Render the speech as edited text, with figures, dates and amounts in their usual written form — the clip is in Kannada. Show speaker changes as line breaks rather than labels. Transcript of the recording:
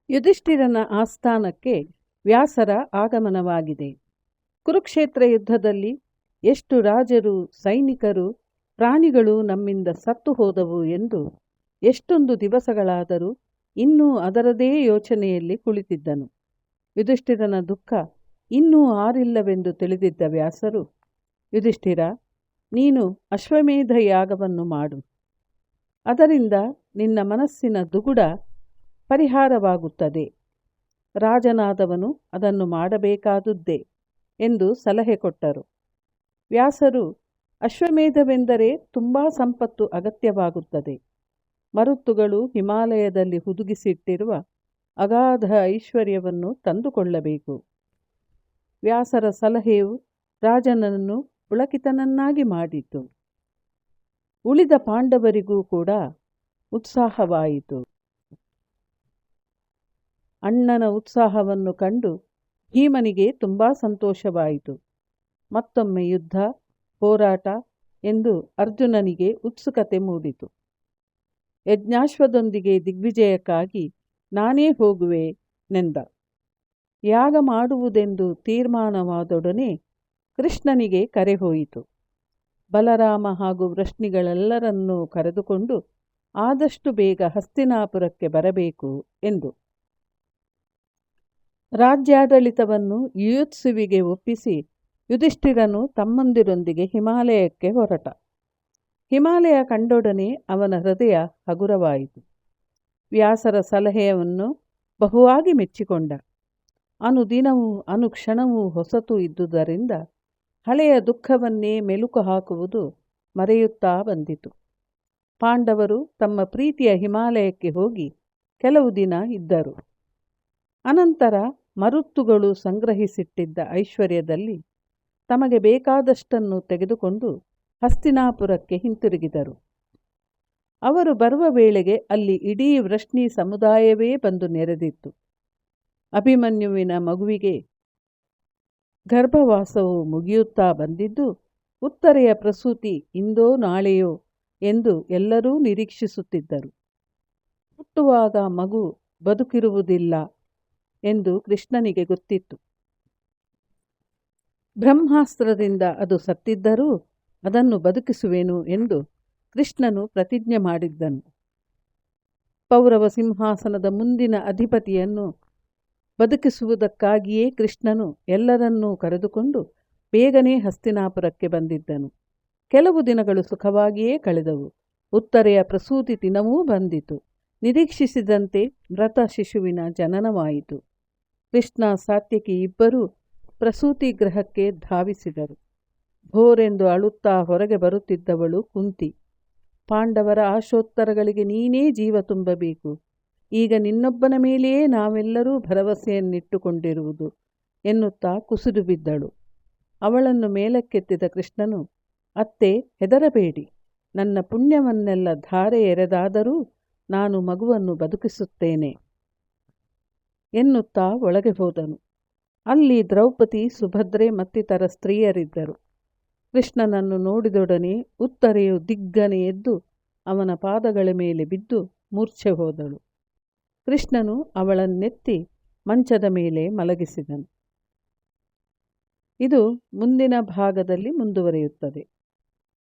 ಯುಧಿಷ್ಠಿರನ ಆಸ್ಥಾನಕ್ಕೆ ವ್ಯಾಸರ ಆಗಮನವಾಗಿದೆ. ಕುರುಕ್ಷೇತ್ರ ಯುದ್ಧದಲ್ಲಿ ಎಷ್ಟು ರಾಜರು, ಸೈನಿಕರು, ಪ್ರಾಣಿಗಳು ನಮ್ಮಿಂದ ಸತ್ತು ಹೋದವು ಎಂದು ಎಷ್ಟೊಂದು ದಿವಸಗಳಾದರೂ ಇನ್ನೂ ಅದರದೇ ಯೋಚನೆಯಲ್ಲಿ ಕುಳಿತಿದ್ದನು. ಯುಧಿಷ್ಠಿರನ ದುಃಖ ಇನ್ನೂ ಆರಿಲ್ಲವೆಂದು ತಿಳಿದಿದ್ದ ವ್ಯಾಸರು, ಯುಧಿಷ್ಠಿರ, ನೀನು ಅಶ್ವಮೇಧ ಯಾಗವನ್ನು ಮಾಡು. ಅದರಿಂದ ನಿನ್ನ ಮನಸ್ಸಿನ ದುಗುಡ ಪರಿಹಾರವಾಗುತ್ತದೆ. ರಾಜನಾದವನು ಅದನ್ನು ಮಾಡಬೇಕಾದುದ್ದೇ ಎಂದು ಸಲಹೆ ಕೊಟ್ಟರು. ವ್ಯಾಸರು, ಅಶ್ವಮೇಧವೆಂದರೆ ತುಂಬ ಸಂಪತ್ತು ಅಗತ್ಯವಾಗುತ್ತದೆ. ಮರುತ್ತುಗಳು ಹಿಮಾಲಯದಲ್ಲಿ ಹುದುಗಿಸಿಟ್ಟಿರುವ ಅಗಾಧ ಐಶ್ವರ್ಯವನ್ನು ತಂದುಕೊಳ್ಳಬೇಕು. ವ್ಯಾಸರ ಸಲಹೆಯು ರಾಜನನ್ನು ಪುಳಕಿತನನ್ನಾಗಿ ಮಾಡಿತು. ಉಳಿದ ಪಾಂಡವರಿಗೂ ಕೂಡ ಉತ್ಸಾಹವಾಯಿತು. ಅಣ್ಣನ ಉತ್ಸಾಹವನ್ನು ಕಂಡು ಭೀಮನಿಗೆ ತುಂಬ ಸಂತೋಷವಾಯಿತು. ಮತ್ತೊಮ್ಮೆ ಯುದ್ಧ, ಹೋರಾಟ ಎಂದು ಅರ್ಜುನನಿಗೆ ಉತ್ಸುಕತೆ ಮೂಡಿತು. ಯಜ್ಞಾಶ್ವದೊಂದಿಗೆ ದಿಗ್ವಿಜಯಕ್ಕಾಗಿ ನಾನೇ ಹೋಗುವೆ ನೆಂದ. ಯಾಗ ಮಾಡುವುದೆಂದು ತೀರ್ಮಾನವಾದೊಡನೆ ಕೃಷ್ಣನಿಗೆ ಕರೆ ಹೋಯಿತು. ಬಲರಾಮ ಹಾಗೂ ವೃಷ್ಣಿಗಳೆಲ್ಲರನ್ನೂ ಕರೆದುಕೊಂಡು ಆದಷ್ಟು ಬೇಗ ಹಸ್ತಿನಾಪುರಕ್ಕೆ ಬರಬೇಕು ಎಂದು. ರಾಜ್ಯಾಡಳಿತವನ್ನು ಯುಯುತ್ಸುವಿಗೆ ಒಪ್ಪಿಸಿ ಯುಧಿಷ್ಠಿರನು ತಮ್ಮಂದಿರೊಂದಿಗೆ ಹಿಮಾಲಯಕ್ಕೆ ಹೊರಟ. ಹಿಮಾಲಯ ಕಂಡೊಡನೆ ಅವನ ಹೃದಯ ಹಗುರವಾಯಿತು. ವ್ಯಾಸರ ಸಲಹೆಯನ್ನು ಬಹುವಾಗಿ ಮೆಚ್ಚಿಕೊಂಡ. ಅನುದಿನವೂ ಅನುಕ್ಷಣವೂ ಹೊಸತು ಇದ್ದುದರಿಂದ ಹಳೆಯ ದುಃಖವನ್ನೇ ಮೆಲುಕು ಹಾಕುವುದು ಮರೆಯುತ್ತಾ ಬಂದಿತು. ಪಾಂಡವರು ತಮ್ಮ ಪ್ರೀತಿಯ ಹಿಮಾಲಯಕ್ಕೆ ಹೋಗಿ ಕೆಲವು ದಿನ ಇದ್ದರು. ಅನಂತರ ಮರುತ್ತುಗಳು ಸಂಗ್ರಹಿಸಿಟ್ಟಿದ್ದ ಐಶ್ವರ್ಯದಲ್ಲಿ ತಮಗೆ ಬೇಕಾದಷ್ಟನ್ನು ತೆಗೆದುಕೊಂಡು ಹಸ್ತಿನಾಪುರಕ್ಕೆ ಹಿಂತಿರುಗಿದರು. ಅವರು ಬರುವ ವೇಳೆಗೆ ಅಲ್ಲಿ ಇಡೀ ವೃಷ್ಣಿ ಸಮುದಾಯವೇ ಬಂದು ನೆರೆದಿತ್ತು. ಅಭಿಮನ್ಯುವಿನ ಮಗುವಿಗೆ ಗರ್ಭವಾಸವು ಮುಗಿಯುತ್ತಾ ಬಂದಿದ್ದು, ಉತ್ತರೆಯ ಪ್ರಸೂತಿ ಇಂದೋ ನಾಳೆಯೋ ಎಂದು ಎಲ್ಲರೂ ನಿರೀಕ್ಷಿಸುತ್ತಿದ್ದರು. ಹುಟ್ಟುವಾಗ ಮಗು ಬದುಕಿರುವುದಿಲ್ಲ ಎಂದು ಕೃಷ್ಣನಿಗೆ ಗೊತ್ತಿತ್ತು. ಬ್ರಹ್ಮಾಸ್ತ್ರದಿಂದ ಅದು ಸತ್ತಿದ್ದರೂ ಅದನ್ನು ಬದುಕಿಸುವೆನು ಎಂದು ಕೃಷ್ಣನು ಪ್ರತಿಜ್ಞೆ ಮಾಡಿದ್ದನು. ಪೌರವ ಸಿಂಹಾಸನದ ಮುಂದಿನ ಅಧಿಪತಿಯನ್ನು ಬದುಕಿಸುವುದಕ್ಕಾಗಿಯೇ ಕೃಷ್ಣನು ಎಲ್ಲರನ್ನೂ ಕರೆದುಕೊಂಡು ಬೇಗನೆ ಹಸ್ತಿನಾಪುರಕ್ಕೆ ಬಂದಿದ್ದನು. ಕೆಲವು ದಿನಗಳು ಸುಖವಾಗಿಯೇ ಕಳೆದವು. ಉತ್ತರೆಯ ಪ್ರಸೂತಿ ದಿನವೂ ಬಂದಿತು. ನಿರೀಕ್ಷಿಸಿದಂತೆ ಮೃತ ಶಿಶುವಿನ ಜನನವಾಯಿತು. ಕೃಷ್ಣ ಸಾತ್ಯಕಿ ಇಬ್ಬರೂ ಪ್ರಸೂತಿ ಗೃಹಕ್ಕೆ ಧಾವಿಸಿದರು. ಭೋರೆಂದು ಅಳುತ್ತಾ ಹೊರಗೆ ಬರುತ್ತಿದ್ದವಳು ಕುಂತಿ. ಪಾಂಡವರ ಆಶೋತ್ತರಗಳಿಗೆ ನೀನೇ ಜೀವ ತುಂಬಬೇಕು. ಈಗ ನಿನ್ನೊಬ್ಬನ ಮೇಲೆಯೇ ನಾವೆಲ್ಲರೂ ಭರವಸೆಯನ್ನಿಟ್ಟುಕೊಂಡಿರುವುದು ಎನ್ನುತ್ತಾ ಕುಸಿದು ಬಿದ್ದಳು. ಅವಳನ್ನು ಮೇಲಕ್ಕೆತ್ತಿದ ಕೃಷ್ಣನು, ಅತ್ತೆ, ಹೆದರಬೇಡಿ. ನನ್ನ ಪುಣ್ಯವನ್ನೆಲ್ಲ ಧಾರೆ ಎರೆದಾದರೂ ನಾನು ಮಗುವನ್ನು ಬದುಕಿಸುತ್ತೇನೆ ಎನ್ನುತ್ತಾ ಒಳಗೆ ಹೋದನು. ಅಲ್ಲಿ ದ್ರೌಪದಿ, ಸುಭದ್ರೆ ಮತ್ತಿತರ ಸ್ತ್ರೀಯರಿದ್ದರು. ಕೃಷ್ಣನನ್ನು ನೋಡಿದೊಡನೆ ಉತ್ತರೆಯು ದಿಗ್ಗನೆ ಎದ್ದು ಅವನ ಪಾದಗಳ ಮೇಲೆ ಬಿದ್ದು ಮೂರ್ಛೆ ಹೋದಳು. ಕೃಷ್ಣನು ಅವಳನ್ನೆತ್ತಿ ಮಂಚದ ಮೇಲೆ ಮಲಗಿಸಿದನು. ಇದು ಮುಂದಿನ ಭಾಗದಲ್ಲಿ ಮುಂದುವರಿಯುತ್ತದೆ.